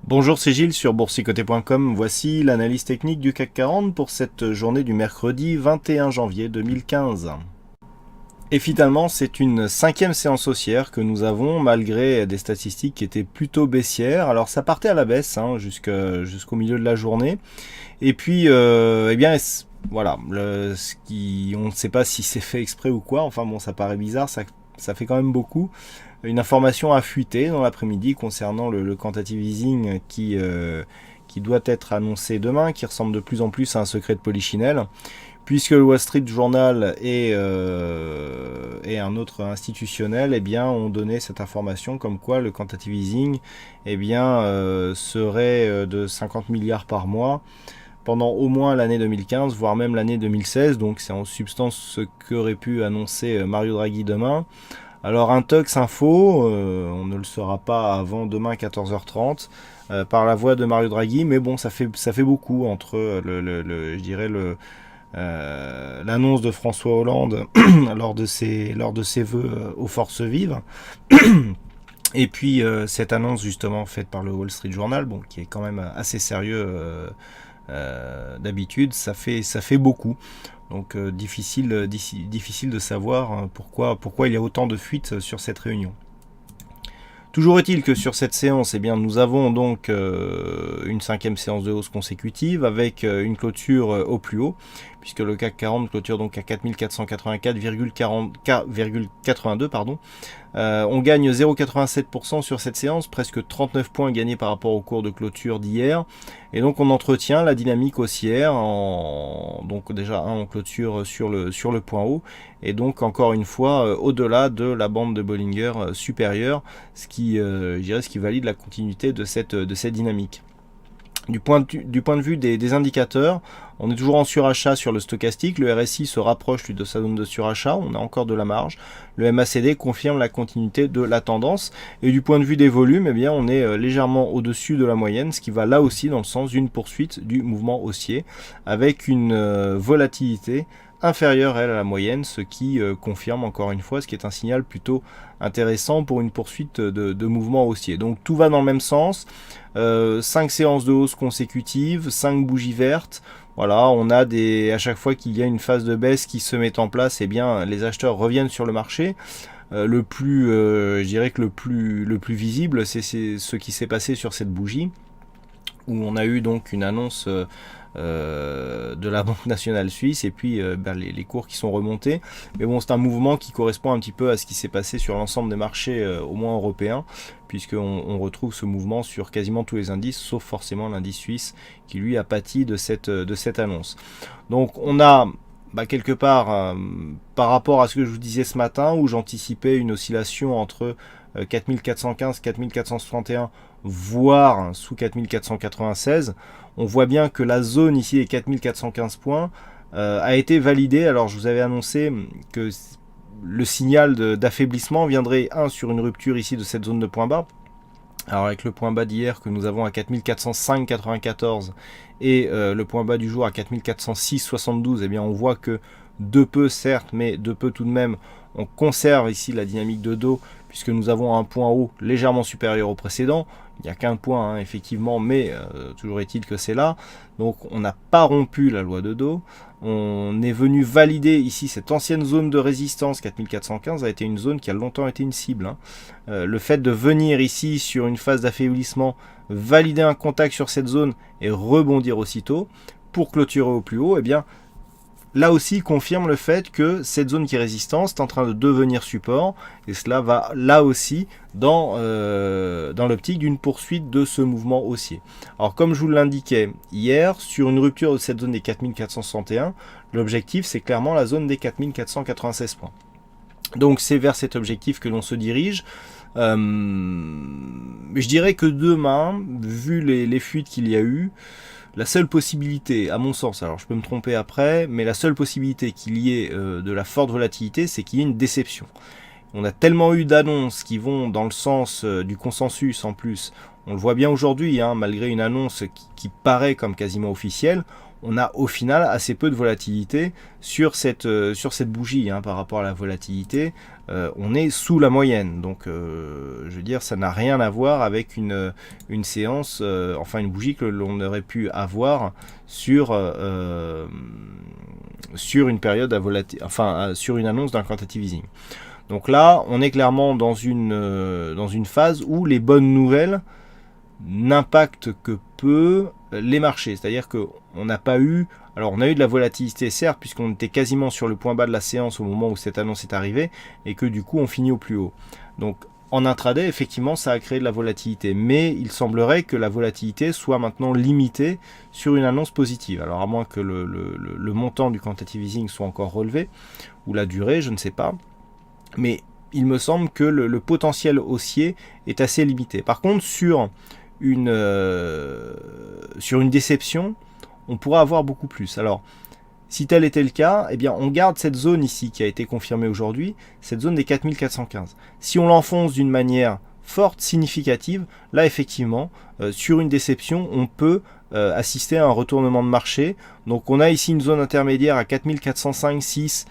Bonjour, c'est Gilles sur boursicoté.com. Voici l'analyse technique du CAC 40 pour cette journée du mercredi 21 janvier 2015. Et finalement, c'est une cinquième séance haussière que nous avons malgré des statistiques qui étaient plutôt baissières. Alors ça partait à la baisse jusqu'au milieu de la journée. Et puis, eh bien, voilà, on ne sait pas si c'est fait exprès ou quoi. Enfin bon, ça paraît bizarre, ça fait quand même beaucoup. Une information a fuité dans l'après-midi concernant le quantitative easing qui doit être annoncé demain, qui ressemble de plus en plus à un secret de polichinelle, puisque le Wall Street Journal et un autre institutionnel ont donné cette information comme quoi le quantitative easing serait de 50 milliards par mois pendant au moins l'année 2015, voire même l'année 2016. Donc c'est en substance ce qu'aurait pu annoncer Mario Draghi demain. Alors Intox Info, on ne le saura pas avant demain 14h30 par la voix de Mario Draghi, mais bon, ça fait beaucoup entre l'annonce de François Hollande lors de ses vœux aux forces vives, et puis cette annonce justement faite par le Wall Street Journal, bon, qui est quand même assez sérieux d'habitude, ça fait beaucoup. Donc difficile de savoir pourquoi il y a autant de fuites sur cette réunion. Toujours est-il que sur cette séance, nous avons donc une cinquième séance de hausse consécutive avec une clôture au plus haut, puisque le CAC 40 clôture donc à 4484,82 pardon. On gagne 0,87% sur cette séance, presque 39 points gagnés par rapport au cours de clôture d'hier. Et donc on entretient la dynamique haussière, donc déjà on clôture sur le point haut, et donc encore une fois au-delà de la bande de Bollinger supérieure, ce qui valide la continuité de cette dynamique. Du point de vue des indicateurs, on est toujours en surachat sur le stochastique, le RSI se rapproche de sa zone de surachat, on a encore de la marge, le MACD confirme la continuité de la tendance, et du point de vue des volumes, on est légèrement au-dessus de la moyenne, ce qui va là aussi dans le sens d'une poursuite du mouvement haussier, avec une volatilité inférieure à la moyenne, ce qui confirme encore une fois, ce qui est un signal plutôt intéressant pour une poursuite de mouvement haussier. Donc tout va dans le même sens, 5 séances de hausse consécutives, 5 bougies vertes. Voilà, on a à chaque fois qu'il y a une phase de baisse qui se met en place, les acheteurs reviennent sur le marché. Le plus visible, c'est ce qui s'est passé sur cette bougie, où on a eu donc une annonce de la Banque nationale suisse, et puis les cours qui sont remontés. Mais bon, c'est un mouvement qui correspond un petit peu à ce qui s'est passé sur l'ensemble des marchés, au moins européens, puisqu'on retrouve ce mouvement sur quasiment tous les indices, sauf forcément l'indice suisse, qui lui a pâti de cette annonce. Donc on a quelque part, par rapport à ce que je vous disais ce matin, où j'anticipais une oscillation entre 4415, 4461, voire sous 4496, on voit bien que la zone ici des 4415 points a été validée. Alors je vous avais annoncé que le signal d'affaiblissement viendrait sur une rupture ici de cette zone de point bas. Alors avec le point bas d'hier que nous avons à 4405,94 et le point bas du jour à 4406,72, on voit que de peu certes, mais de peu tout de même, on conserve ici la dynamique de dos, puisque nous avons un point haut légèrement supérieur au précédent. Il n'y a qu'un point effectivement, mais toujours est-il que c'est là. Donc on n'a pas rompu la loi de dos. On est venu valider ici cette ancienne zone de résistance 4415, a été une zone qui a longtemps été une cible. Le fait de venir ici sur une phase d'affaiblissement, valider un contact sur cette zone et rebondir aussitôt pour clôturer au plus haut, là aussi confirme le fait que cette zone qui est résistance est en train de devenir support, et cela va là aussi dans l'optique d'une poursuite de ce mouvement haussier. Alors comme je vous l'indiquais hier, sur une rupture de cette zone des 4461, l'objectif c'est clairement la zone des 4496 points. Donc c'est vers cet objectif que l'on se dirige. Je dirais que demain, vu les fuites qu'il y a eu, la seule possibilité, à mon sens, alors je peux me tromper après, mais la seule possibilité qu'il y ait de la forte volatilité, c'est qu'il y ait une déception. On a tellement eu d'annonces qui vont dans le sens du consensus en plus. On le voit bien aujourd'hui, malgré une annonce qui paraît comme quasiment officielle, on a au final assez peu de volatilité sur cette bougie, hein, par rapport à la volatilité. On est sous la moyenne, donc je veux dire, ça n'a rien à voir avec une séance, enfin une bougie que l'on aurait pu avoir sur une période à volatilité, enfin sur une annonce d'un quantitative easing. Donc là, on est clairement dans une phase où les bonnes nouvelles n'impactent que peu les marchés. C'est-à-dire qu'on n'a pas eu... Alors on a eu de la volatilité, certes, puisqu'on était quasiment sur le point bas de la séance au moment où cette annonce est arrivée, et que du coup on finit au plus haut. Donc en intraday, effectivement, ça a créé de la volatilité. Mais il semblerait que la volatilité soit maintenant limitée sur une annonce positive. Alors à moins que le montant du quantitative easing soit encore relevé, ou la durée, je ne sais pas. Mais il me semble que le potentiel haussier est assez limité. Par contre, sur une déception, on pourra avoir beaucoup plus. Alors, si tel était le cas, eh bien, on garde cette zone ici qui a été confirmée aujourd'hui, cette zone des 4415. Si on l'enfonce d'une manière forte, significative, là, effectivement, sur une déception, on peut assister à un retournement de marché. Donc, on a ici une zone intermédiaire à 4405,6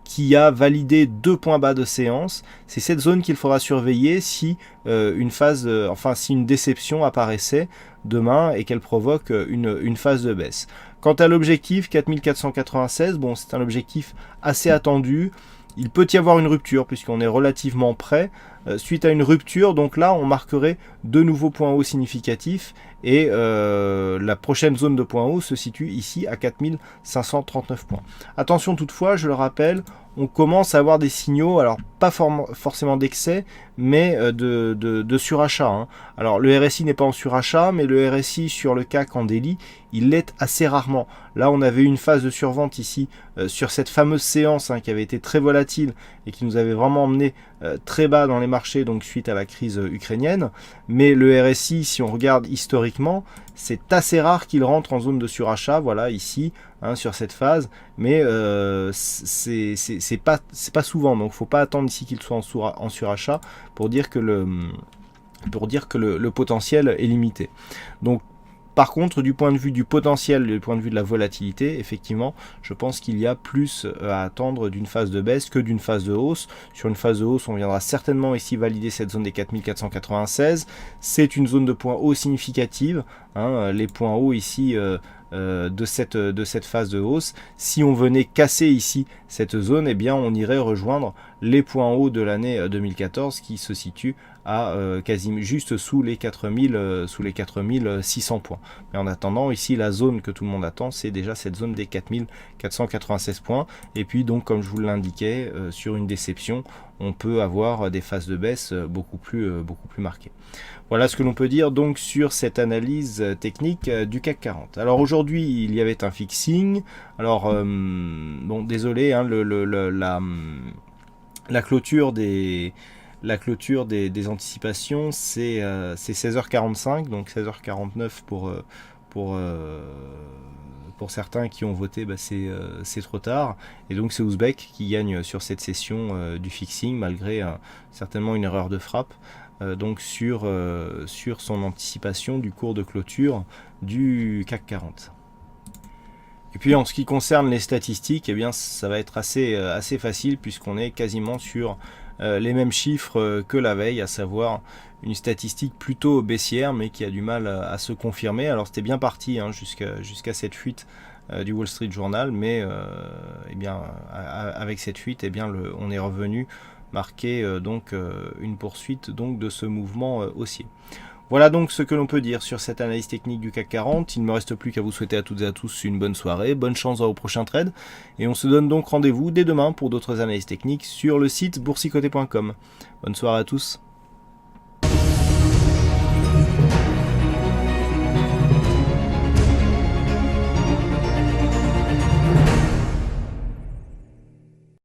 qui a validé 2 points bas de séance. C'est cette zone qu'il faudra surveiller si si une déception apparaissait demain et qu'elle provoque une phase de baisse. Quant à l'objectif 4496, bon, c'est un objectif assez attendu. Il peut y avoir une rupture puisqu'on est relativement près. Suite à une rupture, donc là, on marquerait de nouveaux points hauts significatifs et la prochaine zone de points hauts se situe ici à 4539 points. Attention toutefois, je le rappelle, on commence à avoir des signaux, alors pas forcément d'excès, mais de surachat, hein. Alors le RSI n'est pas en surachat, mais le RSI sur le CAC en daily, il l'est assez rarement. Là, on avait une phase de survente ici sur cette fameuse séance, hein, qui avait été très volatile et qui nous avait vraiment emmené très bas dans les marchés, donc suite à la crise ukrainienne. Mais le RSI, si on regarde historiquement, c'est assez rare qu'il rentre en zone de surachat, voilà, ici, hein, sur cette phase, mais c'est pas souvent, donc faut pas attendre ici qu'il soit en surachat pour dire que le potentiel est limité. Donc par contre, du point de vue du potentiel, du point de vue de la volatilité, effectivement, je pense qu'il y a plus à attendre d'une phase de baisse que d'une phase de hausse. Sur une phase de hausse, on viendra certainement ici valider cette zone des 4496. C'est une zone de points hauts significative, hein, les points hauts ici de cette phase de hausse. Si on venait casser ici cette zone, eh bien on irait rejoindre les points hauts de l'année 2014 qui se situent à quasiment juste sous les 4600 points. Mais en attendant, ici la zone que tout le monde attend, c'est déjà cette zone des 4496 points. Et puis donc, comme je vous l'indiquais, sur une déception, on peut avoir des phases de baisse beaucoup plus marquées. Voilà ce que l'on peut dire donc sur cette analyse technique du CAC 40. Alors aujourd'hui, il y avait un fixing. Alors bon, désolé, hein, la clôture des anticipations, c'est 16h45, donc 16h49 pour certains qui ont voté, bah c'est trop tard. Et donc c'est Ouzbek qui gagne sur cette session du fixing, malgré certainement une erreur de frappe, donc sur son anticipation du cours de clôture du CAC 40. Et puis en ce qui concerne les statistiques, eh bien ça va être assez facile puisqu'on est quasiment sur les mêmes chiffres que la veille, à savoir une statistique plutôt baissière mais qui a du mal à se confirmer. Alors c'était bien parti, hein, jusqu'à cette fuite du Wall Street Journal, mais eh bien, avec cette fuite, eh bien, on est revenu marquer donc une poursuite donc, de ce mouvement haussier. Voilà donc ce que l'on peut dire sur cette analyse technique du CAC 40. Il ne me reste plus qu'à vous souhaiter à toutes et à tous une bonne soirée, bonne chance dans vos prochains trades, et on se donne donc rendez-vous dès demain pour d'autres analyses techniques sur le site boursicoté.com. Bonne soirée à tous.